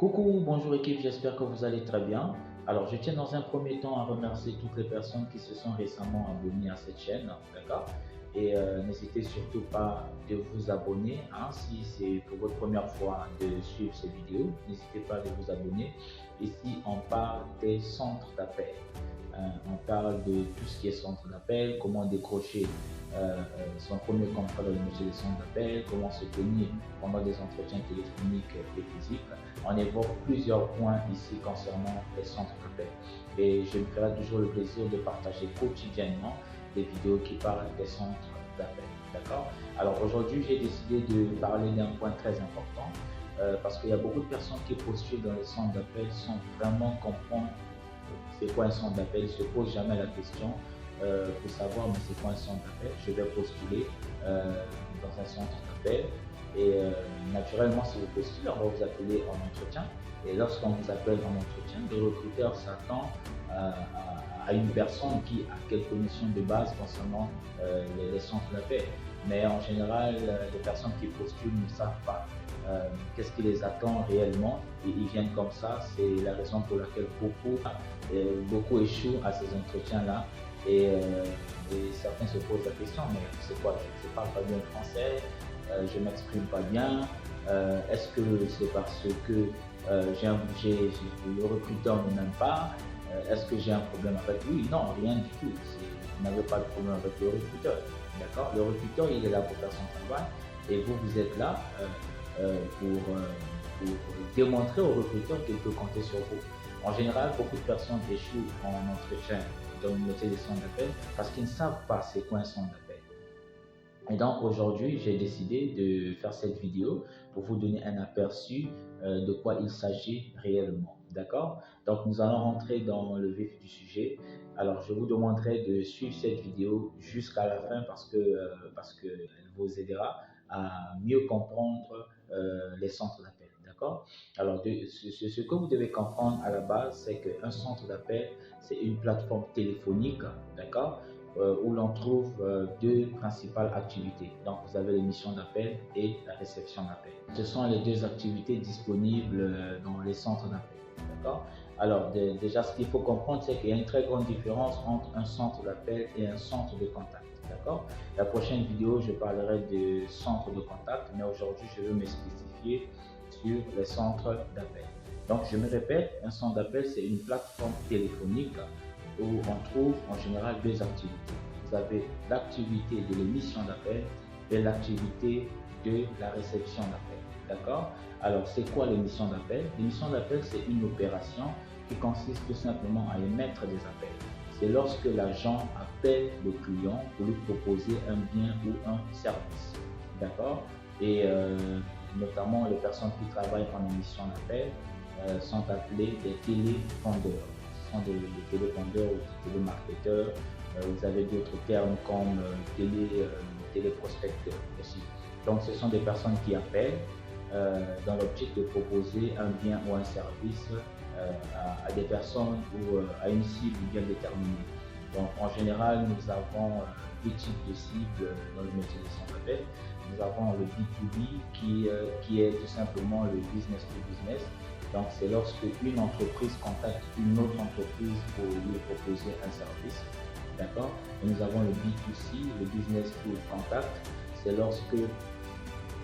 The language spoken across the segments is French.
Coucou, bonjour équipe, j'espère que vous allez très bien. Alors, je tiens dans un premier temps à remercier toutes les personnes qui se sont récemment abonnées à cette chaîne, d'accord? Et n'hésitez surtout pas de vous abonner, hein, si c'est pour votre première fois de suivre ces vidéos, n'hésitez pas de vous abonner. Ici, on parle des centres d'appel. On parle de tout ce qui est centre d'appel, comment décrocher son premier contrat dans le métier des centres d'appel, comment se tenir pendant des entretiens téléphoniques et physiques. On évoque plusieurs points ici concernant les centres d'appel. Et je me ferai toujours le plaisir de partager quotidiennement des vidéos qui parlent des centres d'appel. D'accord? Alors aujourd'hui, j'ai décidé de parler d'un point très important parce qu'il y a beaucoup de personnes qui postulent dans les centres d'appel sans vraiment comprendre c'est quoi un centre d'appel. Ils ne se posent jamais la question pour savoir mais c'est quoi un centre d'appel. Je vais postuler dans un centre d'appel et naturellement, si vous postulez, on va vous appeler en entretien. Et lorsqu'on vous appelle en entretien, le recruteur s'attend à une personne qui a quelques notions de base concernant les centres d'appel. Mais en général, les personnes qui postulent ne savent pas qu'est-ce qui les attend réellement et ils viennent comme ça. C'est la raison pour laquelle beaucoup échouent à ces entretiens-là. Et certains se posent la question, mais c'est quoi? Je ne parle pas bien français, je ne m'exprime pas bien. Est-ce que c'est parce que le recruteur ne m'aime pas? Est-ce que j'ai un problème avec lui? Non, rien du tout. Vous n'avez pas de problème avec le recruteur. D'accord? Le recruteur, il est là pour faire son travail et vous, vous êtes là pour démontrer au recruteur qu'il peut compter sur vous. En général, beaucoup de personnes échouent en entretien dans le métier des centres d'appel parce qu'ils ne savent pas c'est quoi un centre d'appel. Et donc aujourd'hui, j'ai décidé de faire cette vidéo pour vous donner un aperçu de quoi il s'agit réellement. D'accord? Donc nous allons rentrer dans le vif du sujet. Alors je vous demanderai de suivre cette vidéo jusqu'à la fin parce qu'elle vous aidera à mieux comprendre les centres d'appel. D'accord? Alors ce que vous devez comprendre à la base, c'est qu'un centre d'appel, c'est une plateforme téléphonique, d'accord? Où l'on trouve deux principales activités. Donc, vous avez l'émission d'appel et la réception d'appel. Ce sont les deux activités disponibles dans les centres d'appel. D'accord? Alors, déjà, ce qu'il faut comprendre, c'est qu'il y a une très grande différence entre un centre d'appel et un centre de contact. D'accord? La prochaine vidéo, je parlerai de centre de contact, mais aujourd'hui, je veux me spécifier sur les centres d'appel. Donc, je me répète, un centre d'appel, c'est une plateforme téléphonique où on trouve en général deux activités. Vous avez l'activité de l'émission d'appel et l'activité de la réception d'appel. D'accord? Alors, c'est quoi l'émission d'appel? L'émission d'appel, c'est une opération qui consiste tout simplement à émettre des appels. C'est lorsque l'agent appelle le client pour lui proposer un bien ou un service. D'accord? Et notamment, les personnes qui travaillent en émission d'appel sont appelées des télévendeurs. Des télévendeurs ou des télémarketeurs. Vous avez d'autres termes comme téléprospecteurs aussi. Donc, ce sont des personnes qui appellent dans l'optique de proposer un bien ou un service à des personnes ou à une cible bien déterminée. Donc, en général, nous avons deux types de cibles dans le métier de centre d'appel. Nous avons le B2B qui est tout simplement le business to business. Donc, c'est lorsque une entreprise contacte une autre entreprise pour lui proposer un service. D'accord? Et nous avons le B2C, le business to contact. C'est lorsque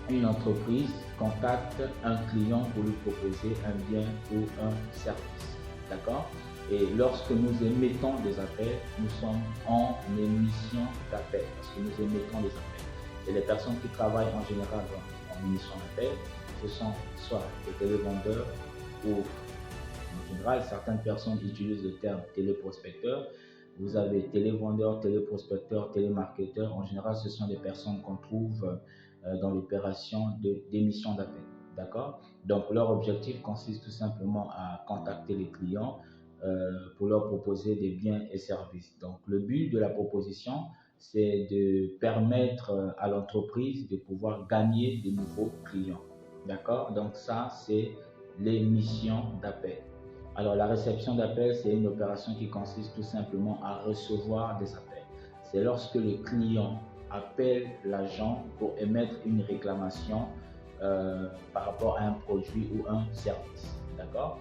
une entreprise contacte un client pour lui proposer un bien ou un service. D'accord? Et lorsque nous émettons des appels, nous sommes en émission d'appel parce que nous émettons des appels. Et les personnes qui travaillent en général en émission d'appel, ce sont soit des télévendeurs ou en général, certaines personnes utilisent le terme téléprospecteur. Vous avez télévendeurs, téléprospecteurs, télémarketeurs. En général, ce sont des personnes qu'on trouve dans l'opération d'émission d'appel. D'accord? Donc, leur objectif consiste tout simplement à contacter les clients pour leur proposer des biens et services. Donc, le but de la proposition, c'est de permettre à l'entreprise de pouvoir gagner de nouveaux clients. D'accord? Donc, ça, c'est l'émission d'appel. Alors, la réception d'appel, c'est une opération qui consiste tout simplement à recevoir des appels. C'est lorsque le client appelle l'agent pour émettre une réclamation par rapport à un produit ou un service. d'accord?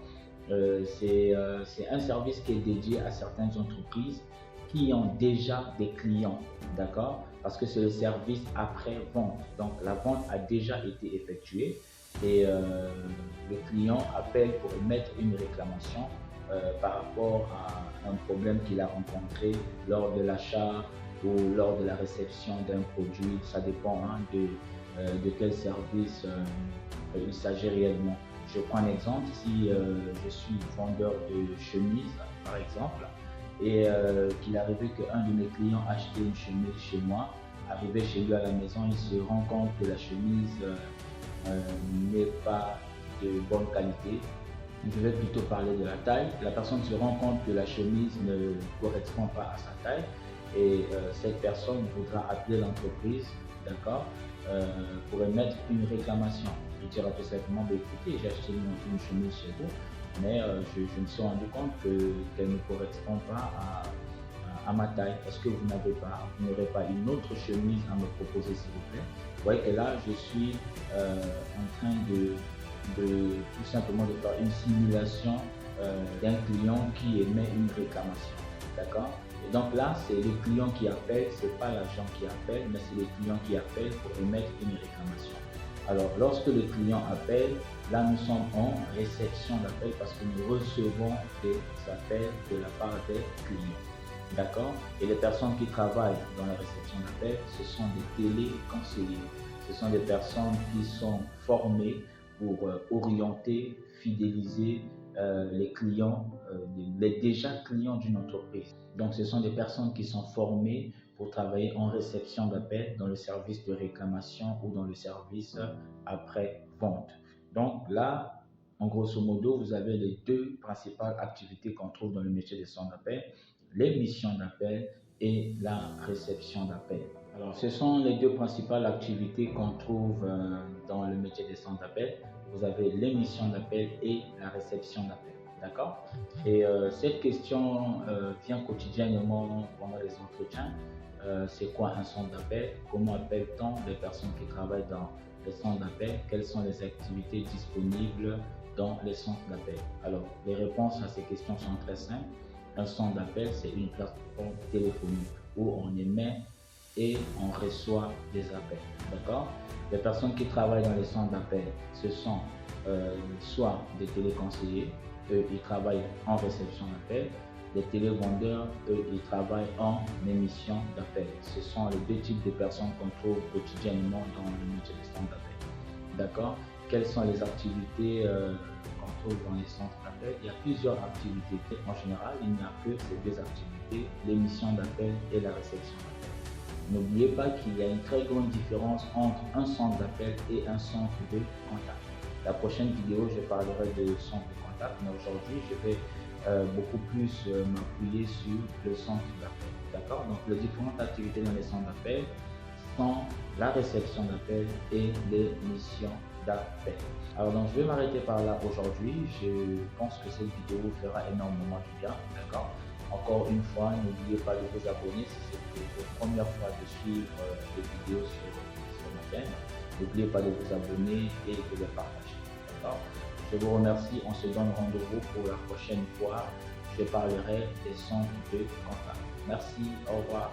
C'est un service qui est dédié à certaines entreprises qui ont déjà des clients, d'accord? Parce que c'est le service après-vente. Donc, la vente a déjà été effectuée et le client appelle pour émettre une réclamation par rapport à un problème qu'il a rencontré lors de l'achat ou lors de la réception d'un produit. Ça dépend de quel service il s'agit réellement. Je prends un exemple, si je suis vendeur de chemises, par exemple, et qu'il arrivait qu'un de mes clients achetait une chemise chez moi, arrivé chez lui à la maison, il se rend compte que la chemise n'est pas de bonne qualité. Je vais plutôt parler de la taille. La personne se rend compte que la chemise ne correspond pas à sa taille et cette personne voudra appeler l'entreprise, d'accord, pour émettre une réclamation. Il dira tout simplement, écoutez, j'ai acheté une chemise chez vous, mais je me suis rendu compte qu'elle ne correspond pas à ma taille. Est-ce que vous n'aurez pas une autre chemise à me proposer, s'il vous plaît? Vous voyez que là, je suis en train de tout simplement de faire une simulation d'un client qui émet une réclamation, d'accord? Et donc là, c'est le client qui appelle, c'est pas l'agent qui appelle, mais c'est le client qui appelle pour émettre une réclamation. Alors, lorsque le client appelle, là, nous sommes en réception d'appel parce que nous recevons des appels de la part des clients. D'accord? Et les personnes qui travaillent dans la réception d'appel, ce sont des téléconseillers. Ce sont des personnes qui sont formées pour orienter, fidéliser les clients, les déjà clients d'une entreprise. Donc, ce sont des personnes qui sont formées pour travailler en réception d'appel dans le service de réclamation ou dans le service après-vente. Donc là, en grosso modo, vous avez les deux principales activités qu'on trouve dans le métier de centre d'appel, l'émission d'appel et la réception d'appel. Alors, ce sont les deux principales activités qu'on trouve dans le métier de centre d'appel. Vous avez l'émission d'appel et la réception d'appel. D'accord? Et cette question vient quotidiennement pendant les entretiens. C'est quoi un centre d'appel? Comment appelle-t-on les personnes qui travaillent dans les centres d'appel? Quelles sont les activités disponibles dans les centres d'appel? Alors, les réponses à ces questions sont très simples. Un centre d'appel, c'est une plateforme téléphonique où on émet et on reçoit des appels. D'accord? Les personnes qui travaillent dans les centres d'appel, ce sont soit des téléconseillers, eux, ils travaillent en réception d'appel. Les télévendeurs, eux, ils travaillent en émission d'appel. Ce sont les deux types de personnes qu'on trouve quotidiennement dans le métier de centre d'appel. D'accord? Quelles sont les activités qu'on trouve dans les centres d'appel? Il y a plusieurs activités. En général, il n'y a que ces deux activités, l'émission d'appel et la réception d'appel. N'oubliez pas qu'il y a une très grande différence entre un centre d'appel et un centre de contact. La prochaine vidéo, je parlerai de centre de contact, mais aujourd'hui, je vais beaucoup plus m'appuyer sur le centre d'appel. D'accord? Donc, les différentes activités dans les centres d'appel sont la réception d'appel et l'émission d'appel. Alors, donc, je vais m'arrêter par là aujourd'hui. Je pense que cette vidéo vous fera énormément du bien. D'accord? Encore une fois, n'oubliez pas de vous abonner si c'est votre première fois de suivre des vidéos sur ma chaîne. N'oubliez pas de vous abonner et de les partager. D'accord? Je vous remercie. On se donne rendez-vous pour la prochaine fois. Je parlerai des centres de contact. Merci. Au revoir.